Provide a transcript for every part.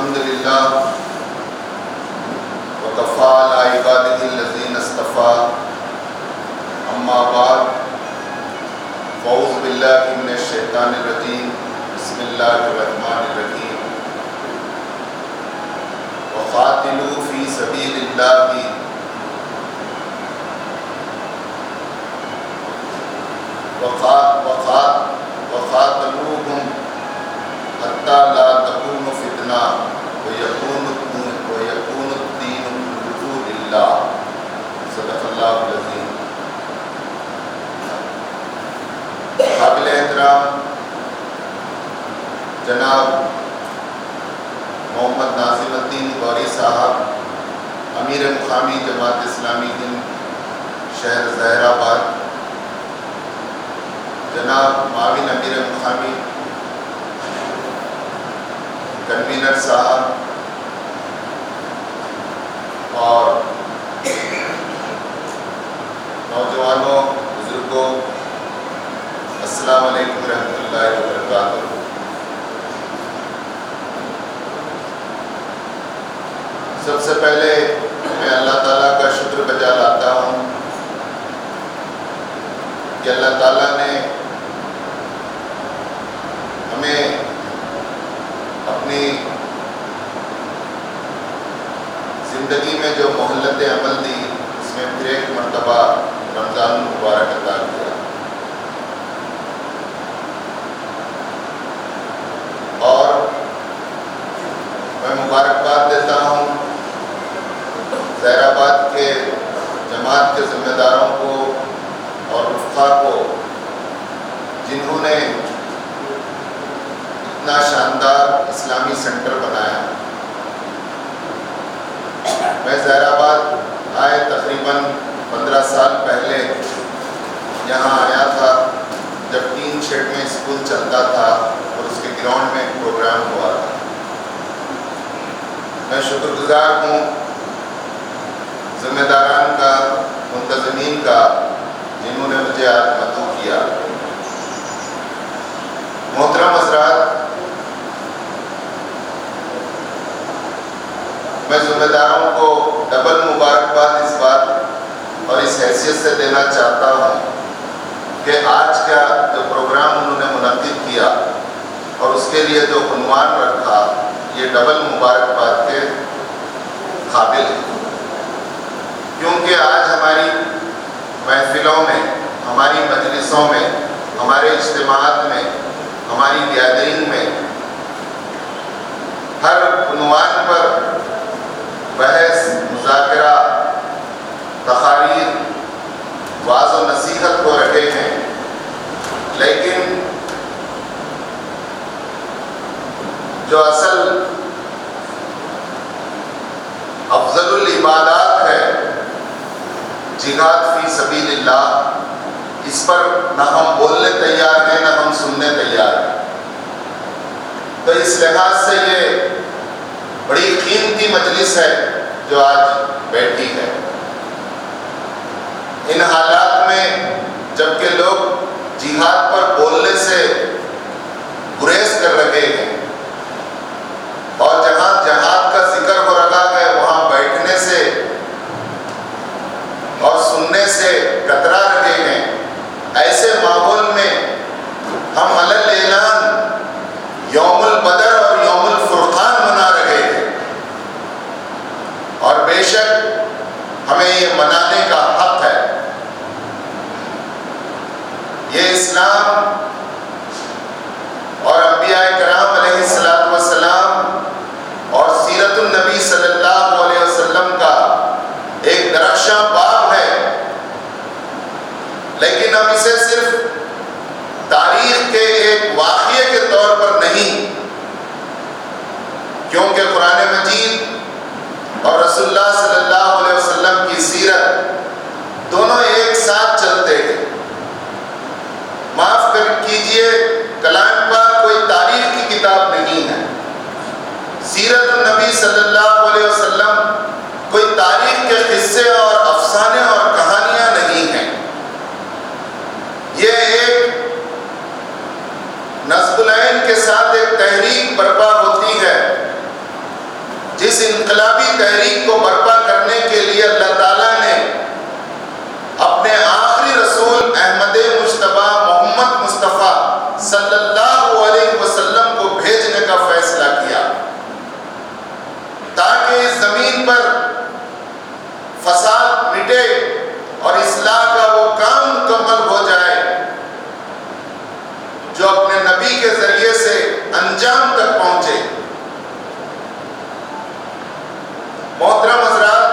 الحمد للہ وکفى علی عبادہ الذین اصطفى اما بعد فاعوذ باللہ من الشیطان الرجیم بسم اللہ الرحمن الرحیم وقاتلوا فی سبیل اللہ وقاتلوهم حتی لا تکون فتنہ ویکون الدین کلہ للہ صدق اللہ العظیم۔ قابل احترام جناب محمد ناظم الدین غوری صاحب، امیر مقامی جماعت اسلامی ہند شہر ظاہر آباد، جناب معاون امیر مقامی کنوینر صاحب اور نوجوانوں، بزرگوں، السلام علیکم ورحمۃ اللہ وبرکاتہ۔ سب سے پہلے میں اللہ تعالیٰ کا شکر بجا لاتا ہوں کہ اللہ تعالیٰ نے ہمیں اپنی زندگی میں جو مہلت عمل دی، اس میں پھر ایک مرتبہ رمضان المبارک عطا کیا، اور میں مبارکباد دیتا ہوں ظاہر آباد کے جماعت کے ذمہ داروں کو اور رفقا کو، جنہوں نے اتنا شاندار اسلامی سینٹر بنایا۔ میں ظاہر آباد آئے تقریباً 15 سال پہلے یہاں آیا تھا، جب ٹین شیڈ میں اسکول چلتا تھا اور اس کے گراؤنڈ میں ایک پروگرام ہوا تھا۔ میں شکر گزار ہوں ذمہ داران کا، منتظمین کا، جنہوں نے مجھے آج مدعو کیا۔ محترم حضرات، میں ذمہ داروں کو ڈبل مبارکباد اس بات اور اس حیثیت سے دینا چاہتا ہوں کہ آج کا جو پروگرام انہوں نے منعقد کیا اور اس کے لیے جو عنوان رکھا، یہ ڈبل مبارکباد کے قابل ہے، کیونکہ آج ہماری محفلوں میں، ہماری مجلسوں میں، ہمارے اجتماعات میں، ہماری گیدرنگ میں ہر عنوان پر بحث، مذاکرہ، تقاریر، وعظ و نصیحت ہو رہے ہیں، لیکن جو اصل افضل العبادات ہے جہاد فی سبیل اللہ، اس پر نہ ہم بولنے تیار ہیں نہ ہم سننے تیار ہیں۔ تو اس لحاظ سے یہ بڑی قیمتی مجلس ہے جو آج بیٹھی ہے۔ ان حالات میں جبکہ لوگ جہاد پر بولنے سے گریز کر رہے ہیں اور جہاں جہاد کا ذکر ہو رہا ہے وہاں بیٹھنے سے اور سننے سے کترا رہے ہیں، ایسے ماحول میں ہم علل اعلان یوم البدر اور یوم الفرقان منا رہے ہیں، اور بے شک ہمیں یہ منانے کا حق ہے۔ یہ اسلام اور انبیاء کرام علیہ السلام اور سیرت النبی صلی اللہ علیہ وسلم کا ایک درخشاں باب ہے، لیکن ہم اسے صرف تاریخ کے ایک واقعے کے طور پر نہیں، کیونکہ قرآن مجید اور رسول اللہ صلی اللہ علیہ وسلم کی سیرت دونوں ایک ساتھ چلتے ہیں۔ معاف کیجئے، کلام پاک کوئی تاریخ کی کتاب نہیں ہے، سیرت النبی صلی اللہ علیہ وسلم کوئی تاریخ کے قصے اور افسانے اور کہانیاں نہیں ہیں، یہ ایک نصب العین کے ساتھ ایک تحریک برپا ہوتی ہے تحریک کو برپا کرنے کے لیے اللہ تعالیٰ نے اپنے آخری رسول احمد مجتبیٰ محمد مصطفیٰ صلی اللہ علیہ وسلم کو بھیجنے کا فیصلہ کیا، تاکہ اس زمین پر فساد مٹے اور اصلاح کا وہ کام مکمل ہو جائے جو اپنے نبی کے ذریعے سے انجام تک پہنچے۔ محترم حضرات،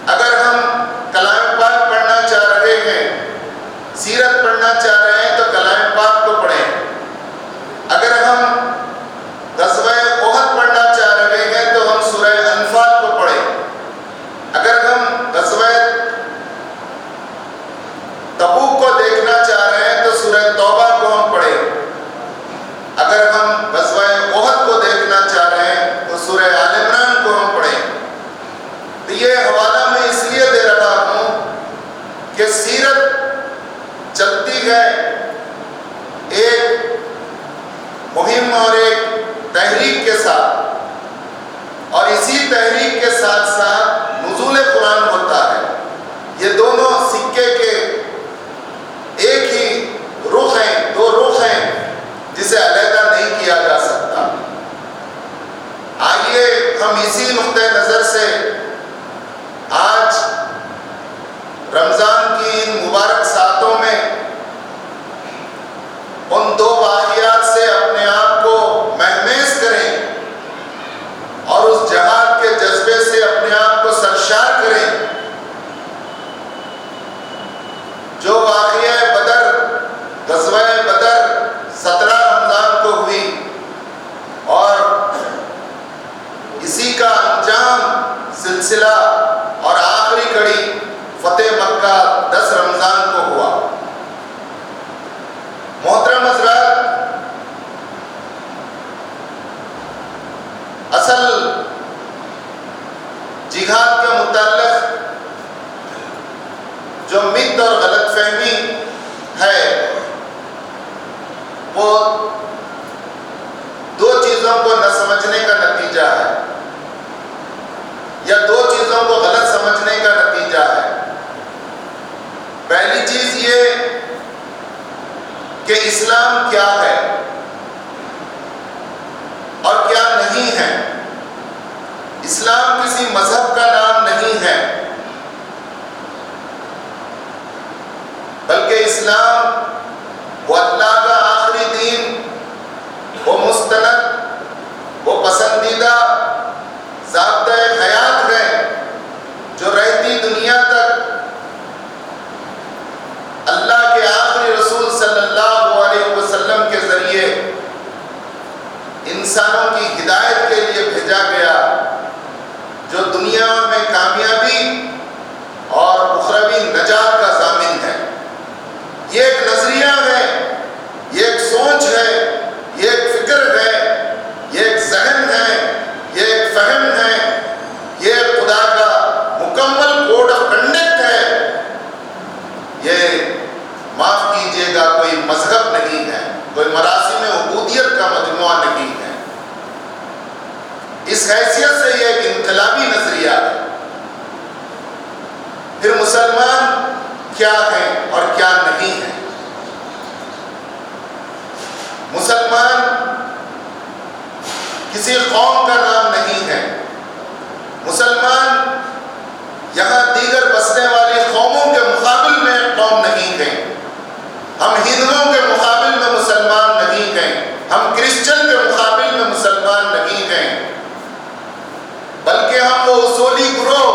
اگر ہم کلام پاک پڑھنا چاہ رہے ہیں، سیرت پڑھنا چاہ رہے ہیں تو کلام پاک کو پڑھیں۔ اگر ہم غزوہ احد پڑھنا چاہ رہے ہیں تو ہم سورہ انفال کو پڑھیں۔ اگر ہم غزوہ تبوک کو دیکھنا چاہ رہے ہیں تو سورہ توبہ کو ہم پڑھیں۔ اگر ہم غزوہ احد کو دیکھنا چاہ رہے ہیں تو سورہ آل عمران کو ہم پڑھیں۔ تو یہ حوالہ میں اس لیے دے رہا ہوں کہ سیرت چلتی ہے ایک مہم اور ایک تحریک کے ساتھ، اور اسی تحریک کے ساتھ ساتھ نزول قرآن ہوتا ہے۔ یہ دونوں سکے کے ایک ہی رخ ہیں، دو رخ ہیں جسے علیحدہ نہیں کیا جا سکتا۔ آئیے ہم اسی نقطۂ نظر سے آج رمضان کی ان مبارک ساعتوں میں ان دو واقعات سے اپنے آپ کو مہمیز کریں اور اس جہاد کے جذبے سے اپنے آپ کو سرشار کریں جو واقعہ بدر، غزوہ بدر 17 رمضان کو ہوئی، اور اسی کا انجام سلسلہ اور آخری کڑی فتح مکہ 10 رمضان کو ہوا۔ محترم حضرات، اصل جہاد کے متعلق جو مت اور غلط فہمی ہے وہ دو چیزوں کو نہ سمجھنے کا نتیجہ ہے، یا دو چیزوں کو غلط سمجھنے کا نتیجہ ہے۔ پہلی چیز یہ کہ اسلام کیا ہے اور کیا نہیں ہے۔ اسلام کسی مذہب کا نام نہیں ہے، بلکہ اسلام وہ اللہ کا آخری دین، وہ مستند، وہ پسندیدہ ضابطۂ حیات ہے جو رہتی دنیا تک اللہ کے آخری رسول صلی اللہ علیہ وسلم کے ذریعے انسانوں کی ہدایت کے لیے بھیجا گیا، جو دنیا میں کامیابی اور اخروی نجات کا ضامن ہے۔ یہ ایک نظریہ ہے، یہ ایک سوچ ہے، یہ ایک فکر ہے، یہ ایک ذہن ہے، یہ ایک فہم ہے، یہ خدا کا مکمل کوڈ آف کنڈکٹ ہے۔ یہ معاف کیجیے گا کوئی مذہب نہیں ہے، کوئی مراسم عبودیت کا مجموعہ نہیں ہے۔ اس حیثیت سے یہ ایک انقلابی نظریہ ہے۔ پھر مسلمان کیا ہیں اور کیا نہیں ہیں؟ مسلمان کسی قوم کا نام نہیں ہے۔ مسلمان یہاں دیگر بسنے والی قوموں کے مقابل میں ایک قوم نہیں ہے۔ ہم ہندوؤں کے مقابل میں مسلمان نہیں ہیں، ہم کرسچن کے مقابل میں مسلمان نہیں ہیں، بلکہ ہم وہ اصولی گروہ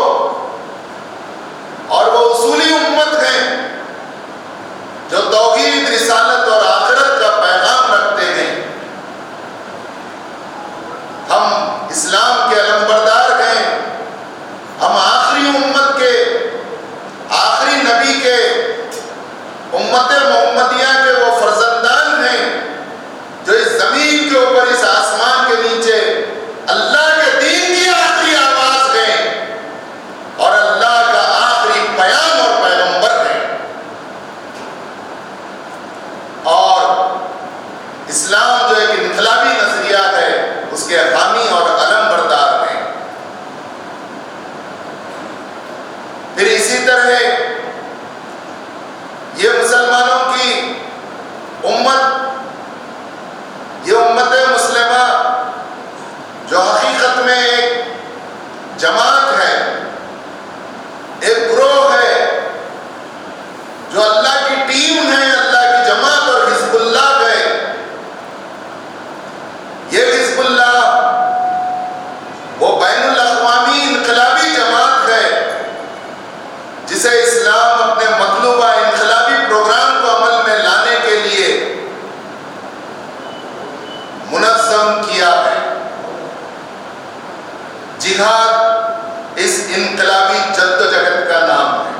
اور وہ اصولی امت ہیں جو توحید، رسالت اور آخرت کا پیغام رکھتے ہیں۔ ہم اسلام کے علمبردار ہیں، ہم آخری امت کے، آخری نبی کے، امت محمدیہ کے وہ فرزندان ہیں جو اس زمین کے اوپر، اس آسمان کے نیچے اللہ کے دین کی آخری آواز ہیں اور اللہ کا آخری پیام اور پیغمبر ہیں۔ اور اسلام جو ایک انقلابی نظریہ ہے، اس کے حامی اور علم جماعت ہے، ایک گروہ ہے جو اللہ کی ٹیم ہے، اللہ کی جماعت اور حزب اللہ ہے۔ یہ حزب اللہ وہ بین الاقوامی انقلابی جماعت ہے جسے اسلام اپنے مطلوبہ انقلابی پروگرام کو عمل میں لانے کے لیے منظم کیا ہے۔ جہاد اس انقلابی جدوجہد کا نام ہے۔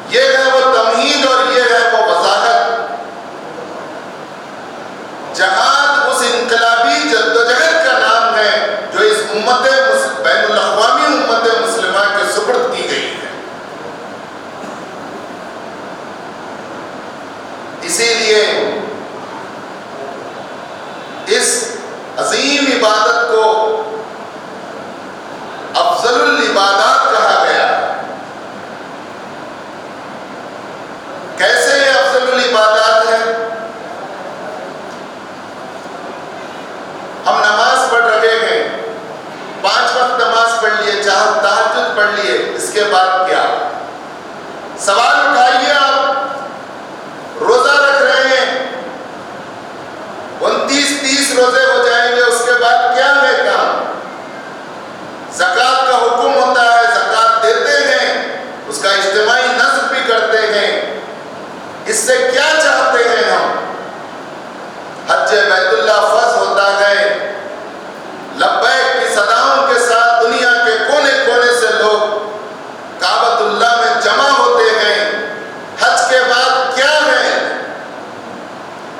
یہ ہے وہ تمہید اور یہ ہے وہ وضاحت۔ جہاد اس انقلابی جدوجہد کا نام ہے جو اس بین الاقوامی امت مسلمہ کے سپرد کی گئی ہے۔ اسی لیے اس عظیم عبادت کو افضل العبادات کہا گیا۔ کیسے یہ افضل العبادات ہے؟ ہم نماز پڑھ رہے ہیں، 5 وقت نماز پڑھ لیے، چاہے تہجد پڑھ لیے، اس کے بعد کیا؟ سوال اٹھائیے، آپ روزہ رکھ رہے ہیں، 29-30 روزے ہو جائیں گے، اس کے بعد کیا ہے کام؟ زکوٰۃ کا حکم ہوتا ہے، زکوٰۃ دیتے ہیں، اس کا اجتماعی نذر بھی کرتے ہیں۔ اس سے کیا چاہتے ہیں ہم؟ حج بیت اللہ فرض ہوتا ہے، لبیک کی صداؤں کے ساتھ دنیا کے کونے کونے سے لوگ کعبۃ اللہ میں جمع ہوتے ہیں۔ حج کے بعد کیا ہے؟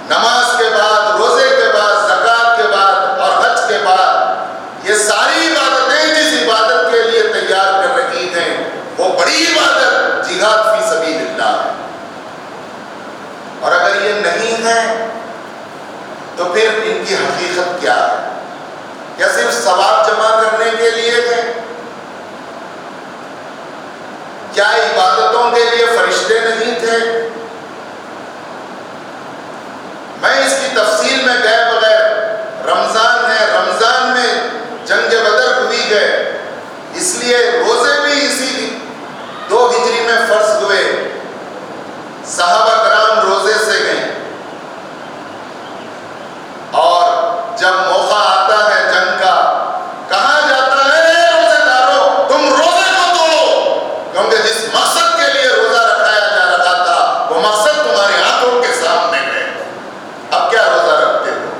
نماز کے بعد، روزے کے بعد، زکوٰۃ کے بعد اور حج کے بعد یہ ساری عبادتیں جس عبادت کے لیے تیار کر رہی ہیں وہ بڑی عبادت جہاد فی سبیل اللہ ہے۔ اور اگر یہ نہیں ہے تو پھر ان کی حقیقت کیا ہے؟ کیا صرف ثواب جمع کرنے کے لیے ہے؟ کیا عبادتوں کے لیے فرشتے نہیں تھے؟ میں اس کی تفصیل میں گئے بغیر، رمضان ہے، رمضان میں جنگ بدر ہوئی ہے، اس لیے روزے بھی اسی 2 ہجری میں فرض ہوئے۔ صحابہ کرام روزے سے گئے، اور جب موقع آتا ہے جنگ کا، کہا جاتا ہے روزے دارو تم روزے کو توڑو، کیونکہ جس مقصد کے لیے روزہ رکھایا جا رہا تھا وہ مقصد تمہاری آنکھوں کے سامنے ہے، اب کیا روزہ رکھتے ہو؟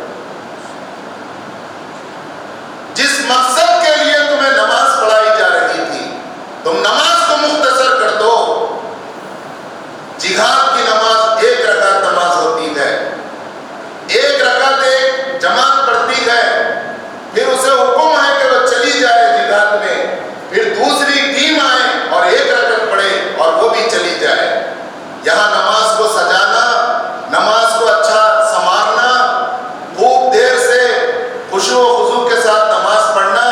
جس مقصد کے لیے تمہیں نماز پڑھائی جا رہی تھی تم نماز کو مختصر کر دو۔ جہاد کی نماز 1 رکعت نماز ہوتی ہے، 1 رکعت ایک جماعت پڑھتی ہے، پھر اسے حکم ہے کہ وہ چلی جائے جہاد میں، پھر دوسری ٹیم آئے اور 1 رکعت پڑھے اور وہ بھی چلی جائے۔ یہاں نماز کو سجانا، نماز کو اچھا سنوارنا، خوب دیر سے خشوع و خضوع کے ساتھ نماز پڑھنا،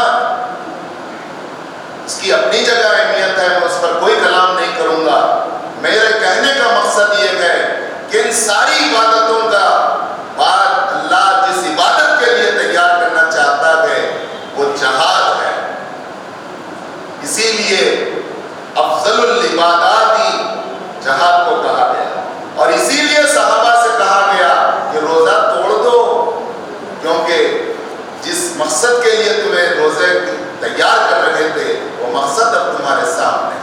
اس کی اپنی جگہ اہمیت ہے، میں اس پر کوئی کلام نہیں کروں گا۔ میرے کہنے کا مقصد یہ ہے کہ ان ساری عبادتوں کا بعد اللہ جس عبادت کے لیے تیار کرنا چاہتا ہے وہ جہاد ہے۔ اسی لیے افضل العبادات ہی جہاد کو کہا گیا، اور اسی لیے صحابہ سے کہا گیا کہ روزہ توڑ دو، کیونکہ جس مقصد کے لیے تمہیں روزے تیار کر رہے تھے وہ مقصد اب تمہارے سامنے ہے۔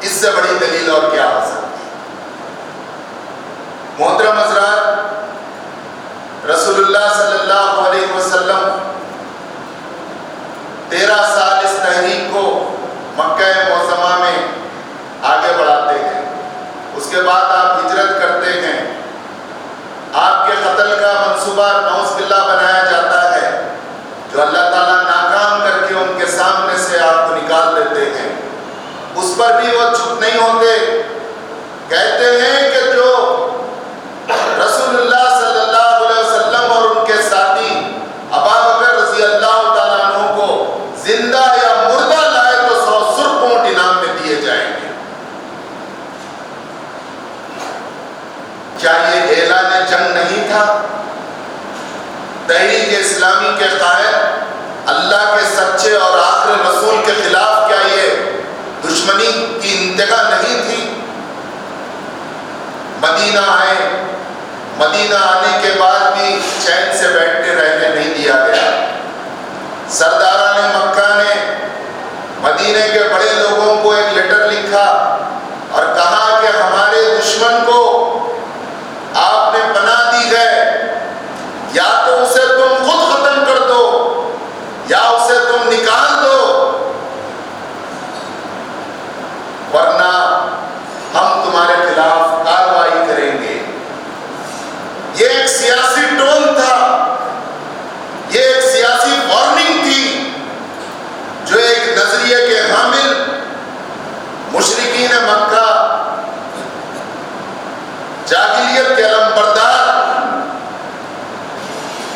اس سے بڑی دلیل اور کیا ہو سکتی ہے؟ محترم حضرات، رسول اللہ صلی اللہ علیہ وسلم 13 سال اس تحریک کو مکہ معظمہ میں آگے بڑھاتے ہیں۔ اس کے بعد آپ ہجرت کرتے ہیں، آپ کے قتل کا منصوبہ نعوذ باللہ بنایا جاتا ہے، جو اللہ تعالیٰ ناکام کر کے ان کے سامنے سے آپ کو نکال دیتے ہیں۔ اس پر بھی وہ چپ نہیں ہوتے، کہتے ہیں کہ جو رسول اللہ صلی اللہ علیہ وسلم اور ان کے ساتھی ابوبکر رضی اللہ تعالیٰ عنہ کو زندہ یا مردہ لائے تو 100 سرخ اونٹ انعام میں دیے جائیں گے۔ کیا یہ اعلان جنگ نہیں تھا؟ تحریک اسلامی کے قائد اللہ کے سچے اور آخر رسول کے خلاف کیا یہ دشمنی کی انتہا نہیں تھی؟ مدینہ آئے، مدینہ آنے کے بعد بھی چین سے بیٹھنے رہنے نہیں دیا گیا۔ سرداران مکہ نے مدینے کے بڑے لوگوں کو ایک لیٹر لکھا اور کہا کہ ہمارے دشمن کو آپ نے پناہ دی ہے، یا تو اسے تم خود ختم کر دو یا اسے تم نکال دو، ورنہ ہم تمہارے خلاف کارروائی کریں گے۔ یہ ایک سیاسی ٹون تھا، یہ ایک سیاسی وارننگ تھی جو ایک نظریے کے حامل مشرکین مکہ، جاہلیت کے علم بردار،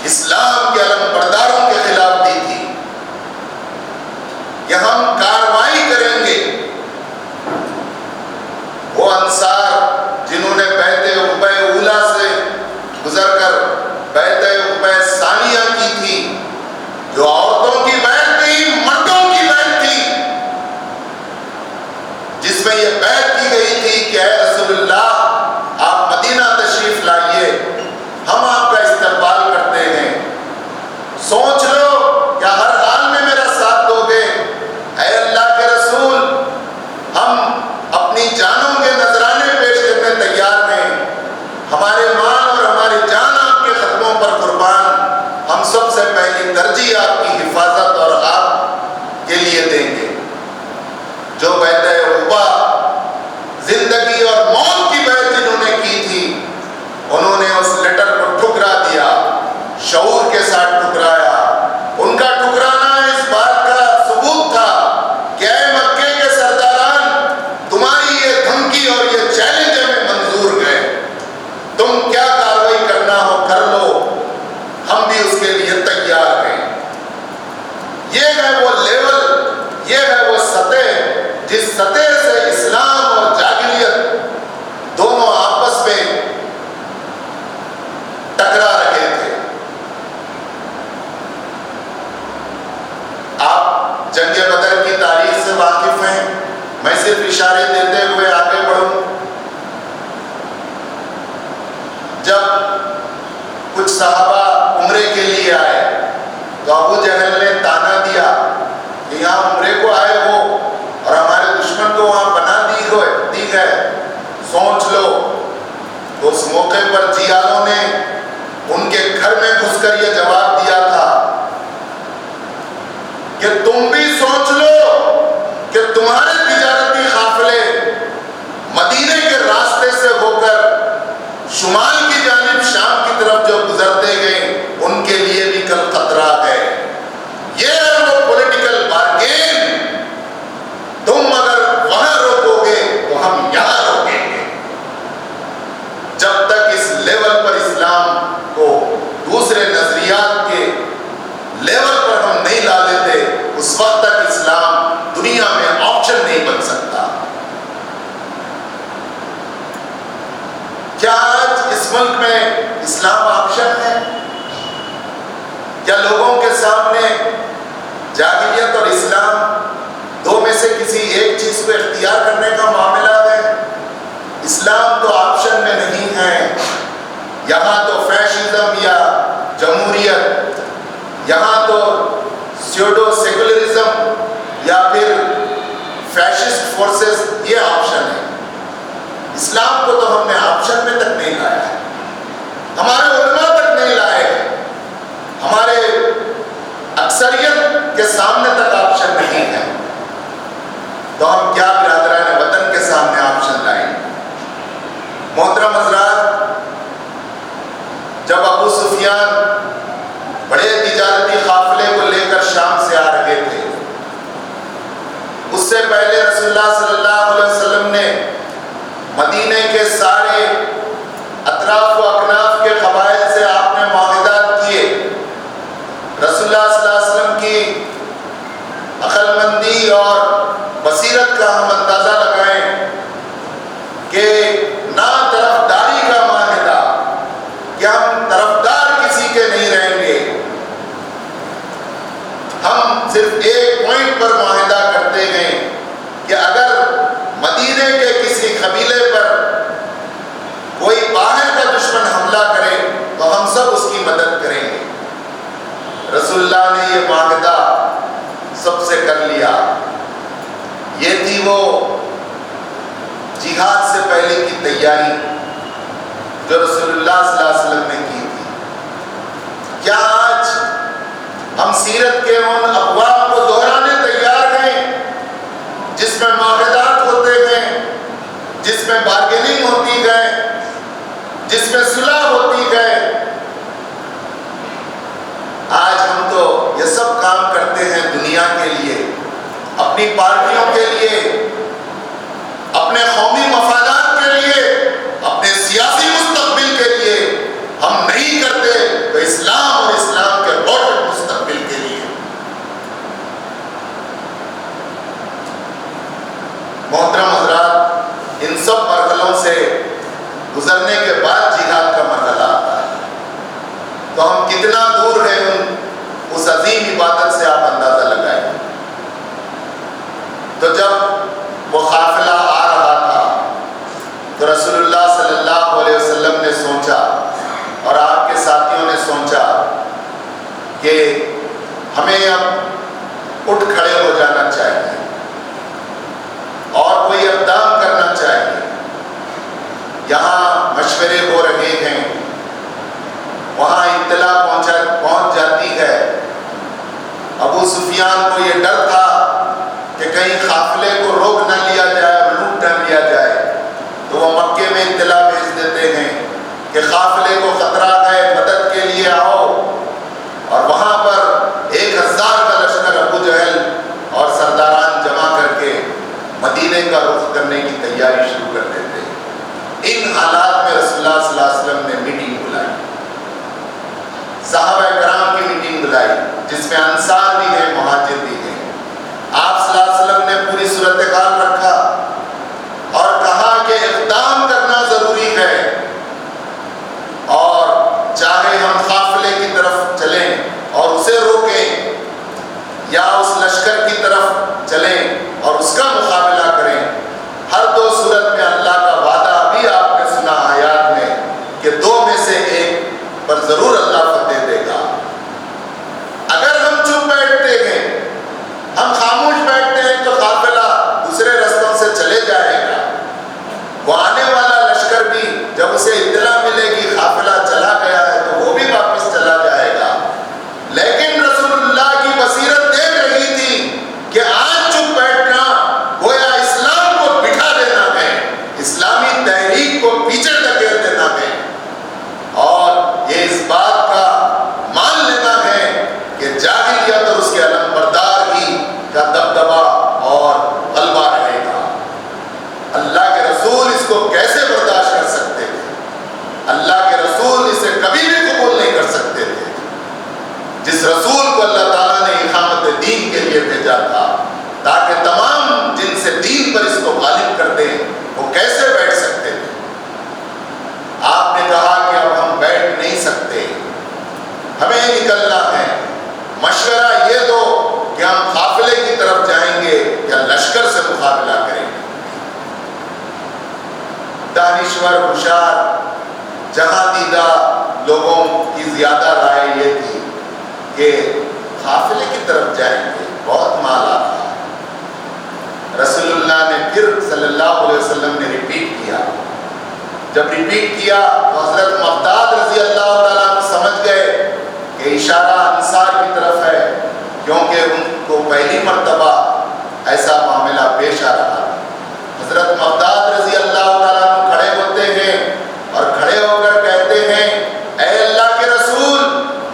اسلام کے علم برداروں کے خلاف دی تھی کہ ہم کارروائی کریں گے۔ وہ انصار جنہوں نے بیعت عقبہ اولیٰ سے گزر کر بیعت عقبہ ثانیہ کی تھی، جو عورتوں کی بیعت نہیں مردوں کی بیعت تھی، جس میں یہ بیعت کی گئی تھی کہ اے رسول اللہ آپ مدینہ تشریف لائیے، ہم آپ کا استقبال کرتے ہیں، سوچ لو کیا ہر حال میں میرا ساتھ دو گے؟ اے اللہ کے رسول، ہم اپنی جانوں کے نذرانے پیش کرنے تیار ہیں، ہمارے مال اور ہماری جان آپ کے قدموں پر قربان، ہم سب سے پہلی ترجیح آپ کی حفاظت اور آپ کے لیے دیں گے۔ جو بیعت عقبہ زندگی اور موت کی بیعت جنہوں نے کی تھی، انہوں نے اس لیٹر کو ٹھکرا دیا، شعور کے ساتھ ٹھکرایا۔ ان کا ٹھکرانا اس بات کا ثبوت تھا کہ اے مکے کے سرداران، تمہاری یہ دھمکی اور یہ چیلنج ہمیں منظور ہے، تم کیا کارروائی کرنا ہو کر لو، ہم بھی اس کے لیے تیار ہیں۔ یہ ہے وہ لیول، یہ ہے وہ سطح جس سطح سے اسلام اور جاہلیت دونوں آپس میں ٹکرا رہے تھے۔ آپ جنگ بدر کی تاریخ سے واقف ہیں، میں صرف اشارے دیتے ہوئے آگے بڑھوں۔ جب کچھ صحابہ عمرے کے لیے آئے تو ابو جہل نے تانا دیا کہ یہاں عمرے کو آئے ہو اور ہمارے دشمن کو وہاں پناہ دی ہے، سوچ لو۔ تو اس موقع پر جیالوں نے ان کے گھر میں گھس کر یہ جواب دیا تھا کہ تم بھی سوچ لو کہ تمہارے تجارتی قافلے مدینے کے راستے سے ہو کر شمال کی جانب شام کی طرف جو گزرتے گئے، ان کے لیے بھی کل خطرہ ہے۔ یہ ہے وہ پولیٹیکل بارگین، تم اگر وہاں روکو گے تو ہم یہاں روکیں گے۔ جب تک اس لیول پر اسلام کو دوسرے نظریات کے لیول پر ہم نہیں لا لیتے، اس وقت تک اسلام دنیا میں آپشن نہیں بن سکتا۔ کیا آج اس ملک میں اسلام آپشن ہے؟ کیا لوگوں کے سامنے جاہلیت اور اسلام دو میں سے کسی ایک چیز کو اختیار کرنے کا معاملہ ہے؟ اسلام تو آپشن میں نہیں ہے۔ یہاں تو فیشزم یا جمہوریت، یہاں تو سیوڈو سیکولرزم یا پھر فیشسٹ فورسز، یہ آپشن ہے۔ اسلام کو تو ہم نے آپشن میں تک نہیں لایا ہے، ہمارے علماء تک نہیں لائے، ہمارے اکثریت کے سامنے تک آپشن نہیں ہے، تو ہم کیا برادران وطن کے سامنے آپشن لائیں؟ محترم حضرات، جب ابو سفیان بڑے تجارتی قافلے کو لے کر شام سے آ رہے تھے، اس سے پہلے رسول اللہ صلی اللہ علیہ وسلم نے مدینے کے سارے اطراف و اکناف کے قبائل سے آپ نے معاہدات کیے۔ رسول اللہ صلی اللہ علیہ وسلم کی عقل مندی اور بصیرت کا ہم اندازہ لگائیں کہ نہ طرفداری کا معاہدہ، کہ ہم طرفدار کسی کے نہیں رہیں گے، صرف ایک پوائنٹ پر معاہدہ کرتے گئے کہ اگر مدینے کے کسی قبیلے پر کوئی باہر کا دشمن حملہ کرے تو ہم سب اس کی مدد کریں گے۔ رسول اللہ نے یہ معاہدہ سب سے کر لیا۔ یہ تھی وہ جہاد سے پہلے کی تیاری جو رسول اللہ صلی اللہ علیہ وسلم نے کی تھی۔ کیا آج ہم سیرت کے ان ابواب کو دہرانے تیار ہیں جس میں معاہدات ہوتے گئے، جس میں بارگیننگ ہوتی گئے، جس میں صلح ہوتی گئے؟ آج ہم تو یہ سب کام کرتے ہیں دنیا کے لیے، اپنی پارٹیوں کے لیے، اپنے قومی مفادات کے لیے، اپنے سیاسی مستقبل کے لیے۔ ہم نہیں کرتے تو اسلام اور اسلام کے روشن مستقبل کے لیے۔ محترم حضرات، ان سب مرحلوں سے گزرنے کے بعد جہاد کا مرحلہ آتا ہے، تو ہم کتنا دور ہیں اس عظیم عبادت سے آپ اندازہ لگائیں۔ تو جب وہ قافلہ آ رہا تھا تو رسول اللہ صلی اللہ علیہ وسلم نے سوچا اور آپ کے ساتھیوں نے سوچا کہ ہمیں اب اٹھ کھڑے ہو جانا چاہیے اور کوئی اقدام کرنا چاہیے۔ یہاں مشورے ہو رہے ہیں، وہاں اطلاع پہنچ جاتی ہے۔ ابو سفیان کو یہ ڈر تھا کہ کہیں قافلے کو روک نہ لیا جائے اور لوٹ نہ لیا جائے، تو وہ مکے میں اطلاع بھیج دیتے ہیں کہ قافلے کو خطرہ ہے، مدد کے لیے آؤ۔ اور وہاں پر 1000 کا لشکر ابو جہل اور سرداران جمع کر کے مدینے کا رخ کرنے کی تیاری شروع کر دیتے ہیں۔ ان حالات میں رسول اللہ صلی اللہ علیہ وسلم نے میٹنگ بلائی، صحابہ کرام کی میٹنگ بلائی، جس میں انصار بھی ہیں، مہاجر بھی ہیں۔ آپ صلی اللہ علیہ وسلم نے پوری صورتحال رکھا اور کہا کہ اقدام کرنا ضروری ہے، اور چاہے ہم قافلے کی طرف چلیں اور اسے روکیں یا اس لشکر کی طرف چلیں اور اس کا مقابلہ کریں، ہر دو صورت میں اللہ کا وعدہ ابھی آپ نے سنا آیات میں کہ دو میں سے ایک پر ضرور اللہ فتح دے گا۔ اگر ہم چپ بیٹھتے ہیں، ہم خاموش بیٹھتے ہیں، تو قافلہ دوسرے رستوں سے چلے جائے گا۔ وہ آنے والا لشکر بھی جب اسے اطلاع ملے گی قافلہ چلا گیا ہے تو وہ بھی واپس چلا جائے گا۔ لیکن رسول اللہ کی بصیرت دیکھ رہی تھی کہ آج چپ بیٹھنا گویا اسلام کو بٹھا دینا ہے، اسلامی تحریک کو پیچھے دھکیل دینا ہے، اور یہ اس بات کا مان لینا ہے کہ جاہلیت اور اس کے علم بردار ہی کا دبدبہ اور غلبہ رہے گا۔ اللہ کے رسول اس کو کیسے برداشت کر سکتے تھے؟ اللہ کے رسول اسے کبھی بھی قبول نہیں کر سکتے تھے۔ جس رسول کو اللہ تعالیٰ نے اقامت دین کے لیے بھیجا تھا تاکہ تمام جن سے دین پر اس کو غالب کر دیں، وہ کیسے بیٹھ سکتے تھے؟ آپ نے کہا کہ اب ہم بیٹھ نہیں سکتے، ہمیں نکلنا ہے۔ مشورہ یہ دو کہ ہم قافلے کی طرف جائیں گے یا لشکر سے مقابلہ کریں گے۔ دانشور ہوشیار جہاں دیدہ لوگوں کی زیادہ رائے یہ تھی کہ قافلے کی طرف جائیں گے، بہت مال آتا ہے۔ رسول اللہ نے پھر صلی اللہ علیہ وسلم نے ریپیٹ کیا۔ جب ریپیٹ کیا تو حضرت مقداد رضی اللہ تعالیٰ عنہ سمجھ گئے کہ اشارہ انصار کی طرف ہے، کیونکہ ان کو پہلی مرتبہ ایسا معاملہ پیش آ رہا۔ حضرت مقداد رضی اللہ تعالیٰ عنہ کھڑے ہوتے ہیں اور کھڑے ہو کر کہتے ہیں، اے اللہ کے رسول،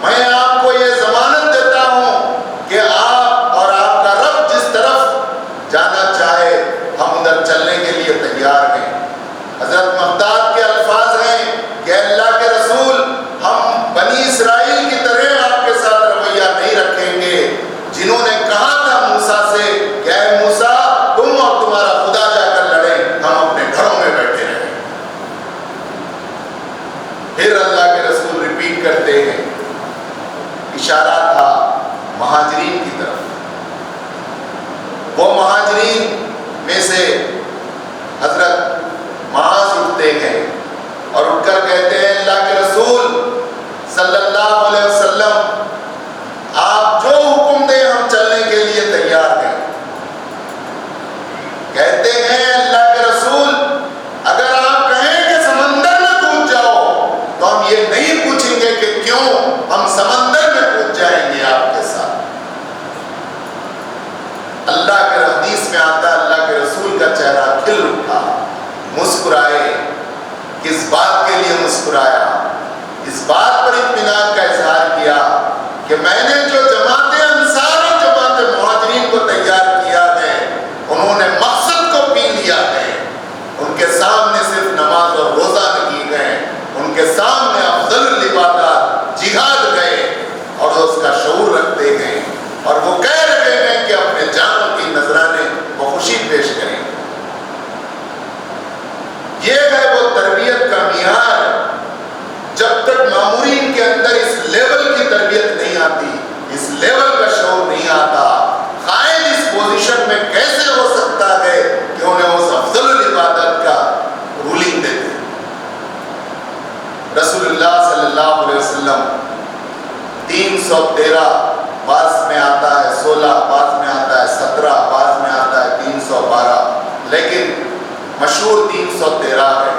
میں آپ کو یہ ضمانت دیتا ہوں کہ آپ اور آپ کا رب جس طرف جانا چاہے ہم ادھر چلنے کے لیے تیار ہیں۔ حضرت مقداد کے الفاظ ہیں کہ اللہ کے رسول، ہم بنی اسرائیل کی طرح آپ کے ساتھ رویہ نہیں رکھیں گے، جنہوں نے کہا تھا موسیٰ سے کہ اے موسیٰ، تم اور تمہارا خدا جا کر لڑیں، ہم اپنے گھروں میں بیٹھے رہیں۔ پھر اللہ کے رسول ریپیٹ کرتے ہیں، اشارہ تھا مہاجرین کی طرف، وہ مہاجرین میں سے حضرت معاذ اٹھتے ہیں اور اٹھ کر کہتے ہیں اللہ کے رسول صلی اللہ علیہ وسلم آپ جو حکم دیں ہم چلنے کے لیے تیار ہیں. کہتے ہیں اللہ کے رسول اگر آپ کہیں کہ سمندر میں کود جاؤ تو ہم یہ نہیں پوچھیں گے کہ کیوں, ہم سمندر میں کود جائیں گے آپ کے ساتھ. اللہ کے حدیث میں آتا ہے اللہ کے رسول کا چہرہ کھل اٹھا, مسکرائے. کس بات کے لیے مسکرایا؟ اس بات پر اطمینان کا اظہار کیا کہ میں نے جو جماعت انصار اور جماعت مہاجرین کو تیار کیا ہے انہوں نے مقصد کو پی لیا ہے. ان کے سامنے صرف نماز اور روزہ نہیں گئے, ان کے سامنے افضل العبادات جہاد گئے اور اس کا شعور رکھتے گئے اور وہ کہہ رہے ہیں کہ اپنے جانوں کی نذرانے کو خوشی پیش کریں. یہ ہے وہ تربیت کا معیار. جب تک مامورین کے اندر اس لیول کی تربیت نہیں آتی, اس لیول کا شعور نہیں آتا, قائد اس پوزیشن میں کیسے ہو سکتا ہے کہ انہیں اس افضل العبادت کا رولنگ دیتے. رسول اللہ صلی اللہ علیہ وسلم 313 بعض میں آتا ہے 16, بعض میں آتا ہے 17, بعض میں آتا ہے 312, لیکن مشہور 313 ہے.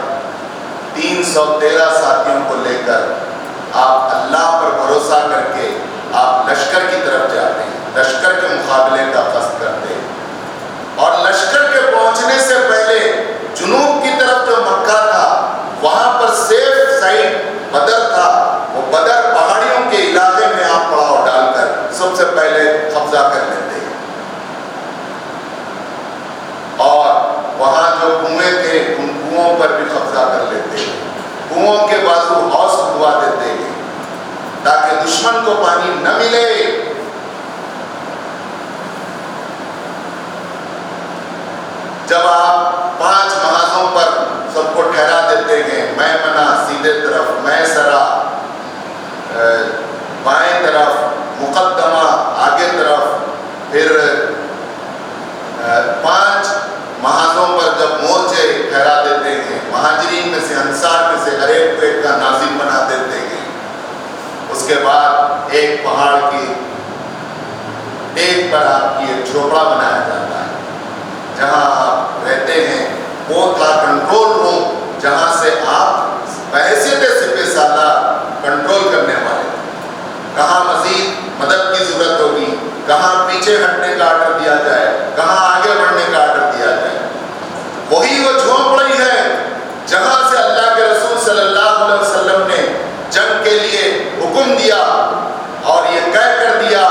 313 ساتھیوں کو لے کر آپ اللہ پر بھروسہ کر کے آپ لشکر کی طرف جاتے ہیں, لشکر کے مقابلے کا قصد کرتے ہیں. اور لشکر کے پہنچنے سے پہلے جنوب کی طرف جو مکہ تھا وہاں پر سیف سائٹ بدر تھا, وہ بدر پہاڑیوں کے علاقے میں آپ پڑاؤ ڈال کر سب سے پہلے قبضہ کر لیتے ہیں. اور وہاں جو کنویں تھے ان کنووں پر بھی قبضہ کر لیتے ہیں. کنووں کے بازو حوض کھدوا دیتے ہیں تاکہ دشمن کو پانی نہ ملے. جب آپ 5 محاذوں پر سب کو ٹھہرا دیتے ہیں, میمنہ سیدھے طرف, میسرہ بائیں طرف, مقدمہ آگے طرف, پھر 5 محاذوں پر جب مورچے ٹھہرا دیتے ہیں, مہاجرین میں سے انصار میں سے ہر ایک کو ایک کا ناظم بنا دیتے ہیں. اس کے بعد ایک پہاڑ کی ٹیک پر آپ کی ایک جھوپڑا بنایا جاتا ہے جہاں آپ رہتے ہیں. وہ تھا کنٹرول روم جہاں سے آپ بحیثیت سپہ سالار کنٹرول کرنے والے, کہاں مزید مدد کی ضرورت ہوگی, کہاں پیچھے ہٹنے کا آرڈر دیا جائے, کہاں آگے بڑھنے کا آرڈر دیا جائے. وہی وہ جھونپڑی ہے جہاں سے اللہ کے رسول صلی اللہ علیہ وسلم نے جنگ کے لیے حکم دیا اور یہ کہہ کر دیا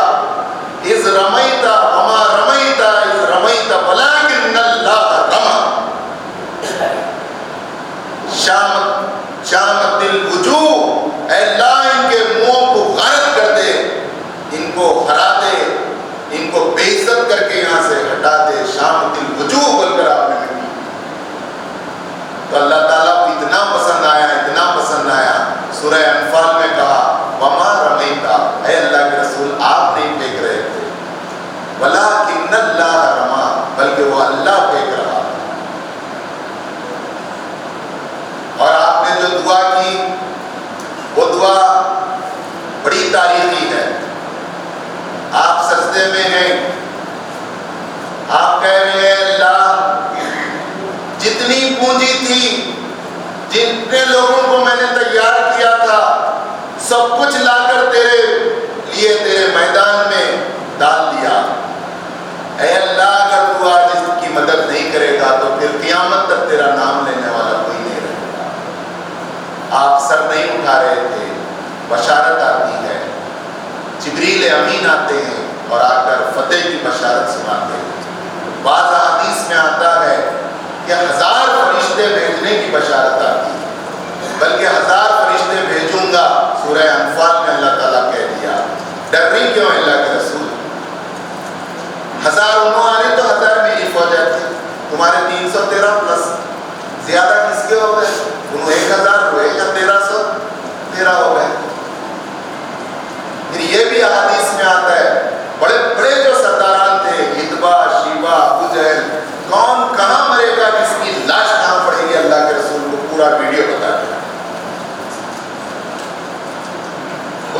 اذ رمیت وما رمیت اذ رمیت ولکن اللہ رمی. شامت الوجوہ, اے اللہ ان کے منہوں کو غارت کر دے, ان کو ہرا دے, ان کو بے عزت کر کے یہاں سے ہٹا دے. شامت الوجوہ بول کر آپ نے کہا. تو اللہ تعالیٰ کو اتنا پسند آیا, اتنا پسند آیا, سورہ انفال میں کہا وما رمیتا, اے اللہ کے رسول آپ نہیں پھینک رہے تھے, ولکن اللہ رما, بلکہ وہ اللہ پھینک رہا. اور آپ نے جو دعا کی وہ دعا بڑی تاریخی ہے. آپ سجدے میں ہیں, آپ کہہ رہے ہیں اللہ جتنی پونجی تھی, جتنے لوگوں کو میں نے تیار کیا تھا, سب کچھ لا کر تیرے لیے تیرے میدان میں ڈال دیا. اے اللہ اگر تو آج اس کی مدد نہیں کرے گا تو پھر قیامت تک تیرا نام لینے والا کوئی نہیں رہے گا. آپ سر نہیں اٹھا رہے تھے, بشارت آتی ہے, جبریل امین آتے ہیں اور آ کر فتح کی بشارت سناتے ہیں. بعض حدیث میں آتا ہے کہ 1000 فرشتے بھیجنے کی بشارت آتی ہے, بلکہ 1000 فرشتے بھیجوں گا. سورہ انفال میں اللہ تعالیٰ کہہ دیا. ڈر نہیں کیوں اللہ کے رسول؟ 1000 انہوں آنے تو 1000 میری فوج آتی, تمہارے 313 پلس زیادہ کس کے ہو گئے؟ انہوں 1000 ہوئے یا 1313 ہو گئے. پھر یہ بھی احادیث میں آتا ہے بڑے بڑے جو سرداران تھے, اتبا, شیبا,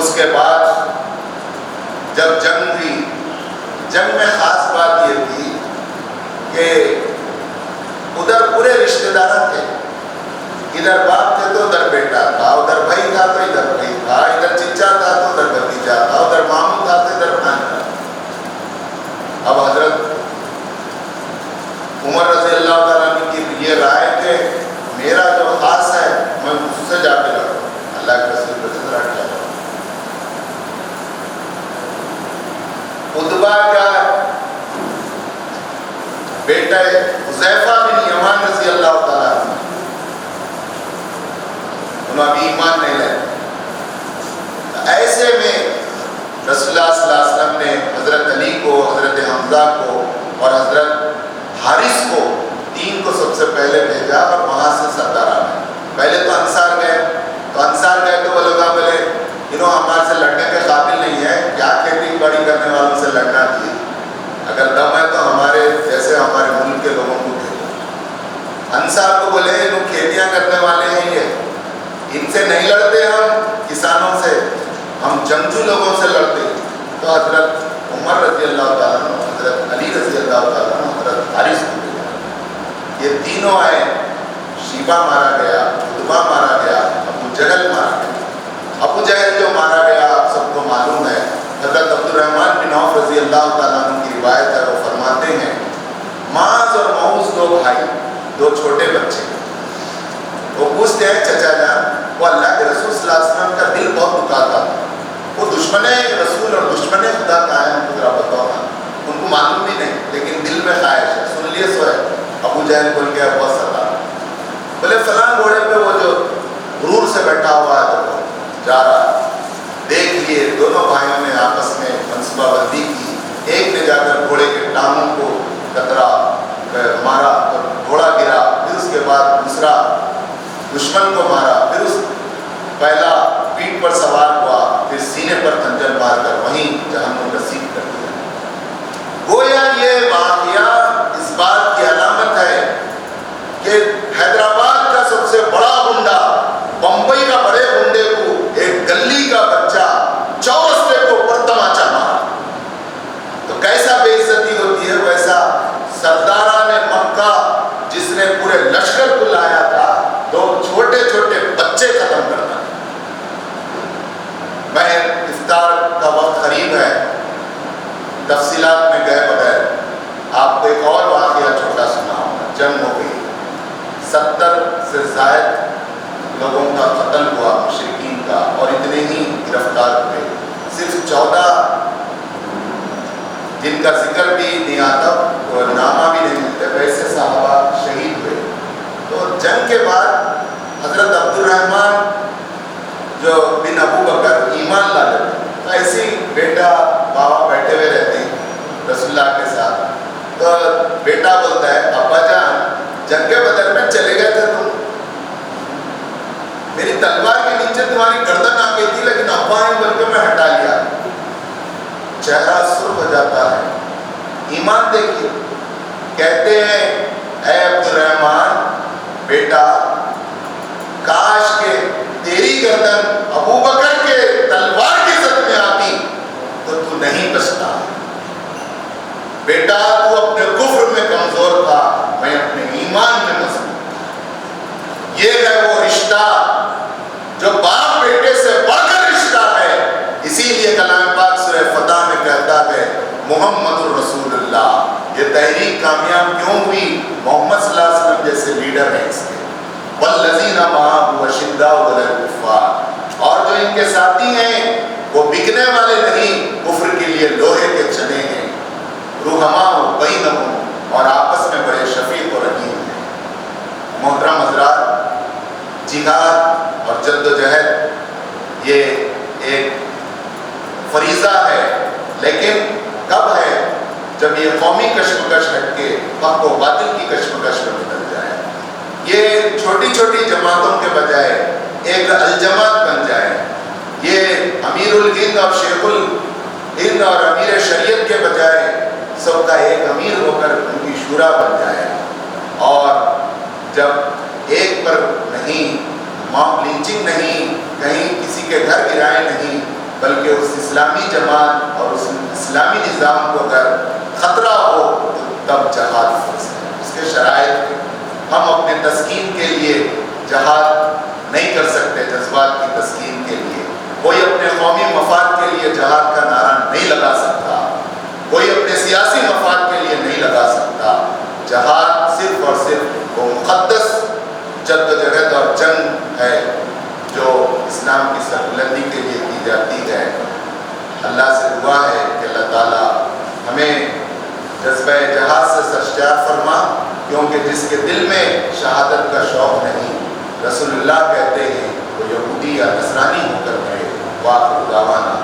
اس کے بعد جب جنگ ہوئی، جنگ میں خاص بات یہ تھی کہ ادھر پورے رشتہ دار تھے، ادھر باپ تھے تو ادھر بیٹا تھا، ادھر بھائی تھا تو ادھر بھائی تھا، ادھر چچا تھا تو ادھر بھتیجا تھا، ادھر ماموں تھا تو ادھر بھانجا تھا۔ اب حضرت عمر رضی اللہ تعالیٰ عنہ کی یہ رائے کہ میرا جو خاص ہے میں اس سے جا کے لڑوں، اللہ کے رسول کو ذرا کیا عتبہ کا بیٹا حذیفہ بن یمان رضی اللہ تعالیٰ عنہ، انہوں ابھی ایمان نہیں لائے۔ ایسے میں رسول اللہ صلی اللہ علیہ وسلم نے حضرت علی کو، حضرت حمزہ کو اور حضرت حارث کو، تین کو سب سے پہلے بھیجا اور وہاں سے سردار آئے۔ پہلے تو انصار گئے تو وہ لوگ بولے ہمارے سے لڑنے کے قابل نہیں ہے، کیا کھیتی باڑی کرنے والوں سے لڑنا چاہیے، اگر دم ہے تو ہمارے جیسے ہمارے ملک کے لوگوں کو بھیجو۔ انصار کو بولے کھیتیاں کرنے والے ہیں، یہ ان سے نہیں لڑتے، ہم کسانوں سے، ہم جنگجو لوگوں سے لڑتے۔ تو حضرت عمر رضی اللہ تعالیٰ عنہ، حضرت علی رضی اللہ تعالیٰ عنہ، حضرت حارث کو بھیجا۔ یہ تینوں آئے، شیبہ مارا گیا، عتبہ مارا گیا، ابو جہل مارا گیا۔ ابو جہل جو مارا گیا آپ سب کو معلوم ہے، حضرت عبد الرحمن بن عوف رضی اللہ تعالیٰ عنہ کی روایت ہے، وہ فرماتے ہیں معاذ اور معوذ دو بھائی، دو چھوٹے بچے، وہ پوچھتے ہیں چچا جان، وہ اللہ کے رسول صلی اللہ علیہ وسلم کا دل بہت دکھاتا، وہ دشمن رسول اور دشمن خدا کا ہے، ہم کو ذرا بتاؤ نا۔ ان کو معلوم بھی نہیں لیکن دل میں خواہش ہے، سن لیے سو ہے۔ ابو جہل بول گیا بہت ستا، بولے فلاں گھوڑے پہ وہ جو غرور سے بیٹھا ہوا ہے تو جا رہا ہے، دیکھ لیے۔ دونوں بھائیوں نے آپس میں منصوبہ بندی کی، ایک نے جا کر گھوڑے کے ٹانگوں کو کترا مارا اور گھوڑا گرا، پھر اس کے بعد دوسرا دشمن کو مارا، پھر اس پہلا پیٹھ پر سوار ہوا، پھر سینے پر خنجر مار کر وہیں جہنم نصیب کر دیا۔ گویا یہ واقعہ اس بات کی علامت ہے کہ حیدرآباد کا سب سے بڑا گنڈا بمبئی کا بڑے گنڈے کو ایک گلی کا بچہ چورستے کو پر تماچا مارا، تو کیسا بے عزتی ہوتی ہے۔ ویسا سرداران مکہ جس نے پورے لشکر کو لایا تھا، تو چھوٹے چھوٹے بچے ختم کرنا۔ میں افطار کا وقت قریب ہے، تفصیلات میں گئے بغیر آپ کو ایک اور واقعہ چھوٹا سناؤں گا۔ جنگ ہو گئی، 70 سے زائد لوگوں کا قتل ہوا مشرکین کا، اور اتنے ہی گرفتار ہوئے، صرف 14 جن کا ذکر بھی نہیں آتا اور نامہ بھی نہیں ملتے، ویسے صحابہ شہید ہوئے۔ تو جنگ کے بعد حضرت عبد الرحمن جو بن ابو بکر ایمان لا لیتے، تو ایسے ہی بیٹا بابا بیٹھے ہوئے رہتے ہیں رسول اللہ کے ساتھ، تو بیٹا بولتا ہے ابا جان جنگ بدر میں چلے گئے تھے تم، میری تلوار کے نیچے تمہاری گردن آ گئی تھی، لیکن ابا ہی بول کے میں ہٹا لیا۔ چہرہ سرخ ہو جاتا ہے، ایمان دیکھیے، کہتے ہیں اے عبد الرحمن بیٹا، کاش کہ تیری گردن ابو بکر کے تلوار کی زد میں آتی تو نہیں بچتا۔ بیٹا تو اپنے کفر میں کمزور تھا، میں اپنے ایمان میں مضبوط۔ یہ ہے وہ رشتہ جو باپ بیٹے سے بڑھ کر رشتہ ہے۔ اسی لیے کلام پاک سورہ فتح میں کہتا ہے محمد الرسول اللہ۔ یہ تحریک کامیاب کیوں ہوئی؟ محمد صلی اللہ علیہ وسلم جیسے لیڈر ہیں اس کے، والذین معہ اشداء علی الکفار، اور جو ان کے ساتھی ہیں وہ بکنے والے نہیں، کفر کے لیے لوہے کے چنے ہیں، رحماء بینہم، اور آپس میں بڑے شفیق و رحیم ہیں۔ محترم حضرات، جہاد اور جد و جہد یہ ایک فریضہ ہے، لیکن کب ہے؟ جب یہ قومی کشمکش ہٹ کے حق و باطل کی کشمکش میں بدل جائے، یہ چھوٹی چھوٹی جماعتوں کے بجائے ایک الجماعت بن جائے، یہ امیر الہند اور شیخ الہند اور امیر شریعت کے بجائے سب کا ایک امیر ہو کر ان کی شورا بن جائے، اور جب ایک پر نہیں، ماب لنچنگ نہیں، کہیں کسی کے گھر گرائے نہیں، بلکہ اس اسلامی جماعت اور اس اسلامی نظام کو اگر خطرہ ہو تو تب جہاد فرض ہے۔ اس کے شرائط ہم اپنے تسکین کے لیے جہاد نہیں کر سکتے، جذبات کی تسکین کے لیے کوئی اپنے قومی مفاد کے لیے جہاد کا نعرہ نہیں لگا سکتا، کوئی اپنے سیاسی مفاد کے لیے نہیں لگا سکتا۔ جہاد صرف اور صرف وہ مقدس جدوجہد اور جنگ ہے جو اسلام کی سربلندی کے لیے کی جاتی ہے۔ اللہ سے دعا ہے کہ اللہ تعالیٰ ہمیں جذبہ جہاد سے سرشار فرما، کیونکہ جس کے دل میں شہادت کا شوق نہیں، رسول اللہ کہتے ہیں وہ یہودی یا نصرانی ہو کر مرے۔ وآخر دعوانا